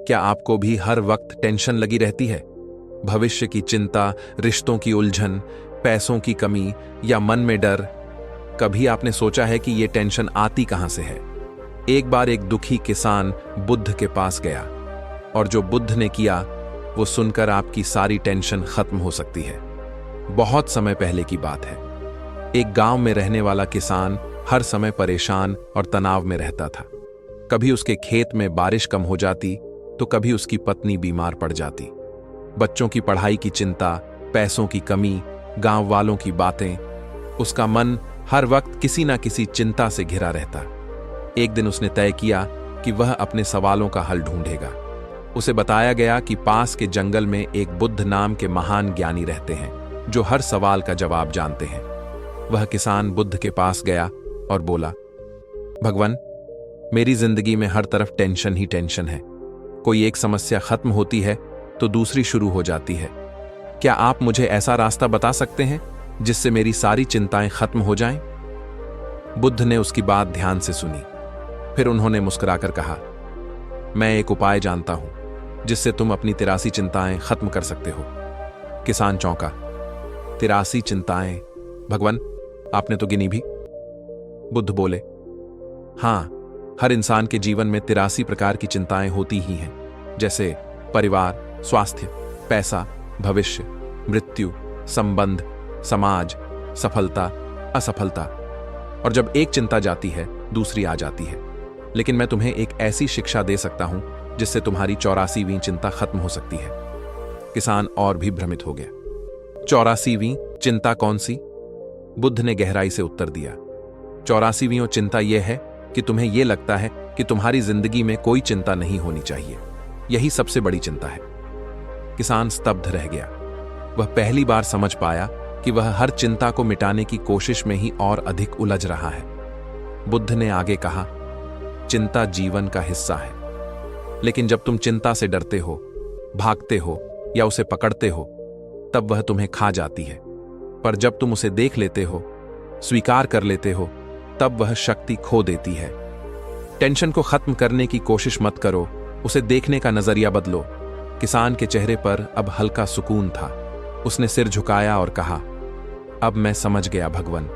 क्या आपको भी हर वक्त टेंशन लगी रहती है? भविष्य की चिंता, रिश्तों की उलझन, पैसों की कमी या मन में डर? कभी आपने सोचा है कि ये टेंशन आती कहां से है? एक बार एक दुखी किसान बुद्ध के पास गया और जो बुद्ध ने किया वो सुनकर आपकी सारी टेंशन खत्म हो सकती है। बहुत समय पहले की बात है। एक गांव में रहने वाला किसान हर समय परेशान और तनाव में रहता था। कभी उसके खेत में बारिश कम हो जाती तो कभी उसकी पत्नी बीमार पड़ जाती। बच्चों की पढ़ाई की चिंता, पैसों की कमी, गांव वालों की बातें, उसका मन हर वक्त किसी ना किसी चिंता से घिरा रहता। एक दिन उसने तय किया कि वह अपने सवालों का हल ढूंढेगा। उसे बताया गया कि पास के जंगल में एक बुद्ध नाम के महान ज्ञानी रहते हैं जो हर सवाल का जवाब जानते हैं। वह किसान बुद्ध के पास गया और बोला, भगवान, मेरी जिंदगी में हर तरफ टेंशन ही टेंशन है। कोई एक समस्या खत्म होती है तो दूसरी शुरू हो जाती है। क्या आप मुझे ऐसा रास्ता बता सकते हैं जिससे मेरी सारी चिंताएं खत्म हो जाएं? बुद्ध ने उसकी बात ध्यान से सुनी। फिर उन्होंने मुस्कुराकर कहा, मैं एक उपाय जानता हूं जिससे तुम अपनी 83 चिंताएं खत्म कर सकते हो। किसान चौंका। 83 चिंताएं? भगवान, आपने तो गिनी भी? बुद्ध बोले, हां, हर इंसान के जीवन में 83 प्रकार की चिंताएं होती ही हैं, जैसे परिवार, स्वास्थ्य, पैसा, भविष्य, मृत्यु, संबंध, समाज, सफलता, असफलता। और जब एक चिंता जाती है दूसरी आ जाती है। लेकिन मैं तुम्हें एक ऐसी शिक्षा दे सकता हूं जिससे तुम्हारी 84वीं चिंता खत्म हो सकती है। किसान और भी भ्रमित हो गया। 84वीं चिंता कौन सी? बुद्ध ने गहराई से उत्तर दिया, 84वीं चिंता यह है कि तुम्हें यह लगता है कि तुम्हारी जिंदगी में कोई चिंता नहीं होनी चाहिए। यही सबसे बड़ी चिंता है। किसान स्तब्ध रह गया। वह पहली बार समझ पाया कि वह हर चिंता को मिटाने की कोशिश में ही और अधिक उलझ रहा है। बुद्ध ने आगे कहा, चिंता जीवन का हिस्सा है, लेकिन जब तुम चिंता से डरते हो, भागते हो या उसे पकड़ते हो, तब वह तुम्हें खा जाती है। पर जब तुम उसे देख लेते हो, स्वीकार कर लेते हो, तब वह शक्ति खो देती है। टेंशन को खत्म करने की कोशिश मत करो, उसे देखने का नजरिया बदलो। किसान के चेहरे पर अब हल्का सुकून था। उसने सिर झुकाया और कहा, अब मैं समझ गया भगवान,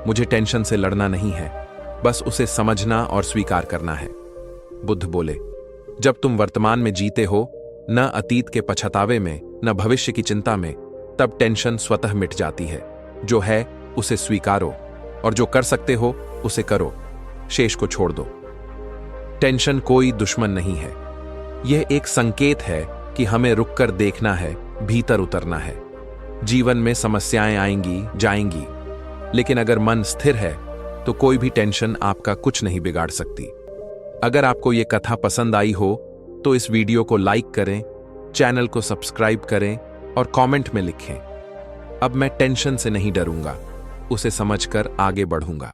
मुझे टेंशन से लड़ना नहीं है, बस उसे समझना और स्वीकार करना है। बुद्ध बोले, जब तुम वर्तमान में जीते हो, न अतीत के पछतावे में, न भविष्य की चिंता में, तब टेंशन स्वतः मिट जाती है। जो है उसे स्वीकारो और जो कर सकते हो उसे करो, शेष को छोड़ दो। टेंशन कोई दुश्मन नहीं है। यह एक संकेत है कि हमें रुककर देखना है, भीतर उतरना है। जीवन में समस्याएं आएंगी जाएंगी, लेकिन अगर मन स्थिर है तो कोई भी टेंशन आपका कुछ नहीं बिगाड़ सकती। अगर आपको यह कथा पसंद आई हो तो इस वीडियो को लाइक करें, चैनल को सब्सक्राइब करें और कमेंट में लिखें, अब मैं टेंशन से नहीं डरूंगा, उसे समझकर आगे बढ़ूंगा।